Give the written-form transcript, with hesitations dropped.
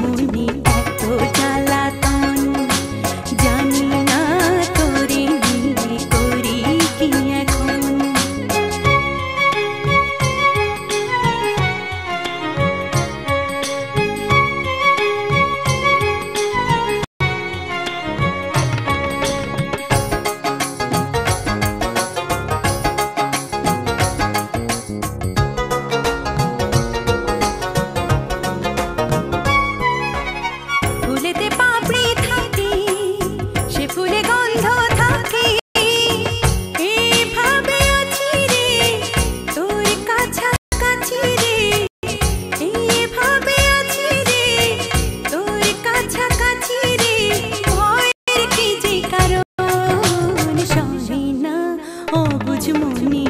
মনে এত জ্বালাতন, জানি না তোরে নিয়ে করি কি এখন। ফুলেতে পাপড়ি থাকে, সে ফুলে গন্ধ থাকে, এইভাবে আছি রে তোর কাছাকাছি রে, এইভাবে আছি রে তোর কাছাকাছি রে। ভয়ের কি যে কারণ সহে না অবুঝ মনে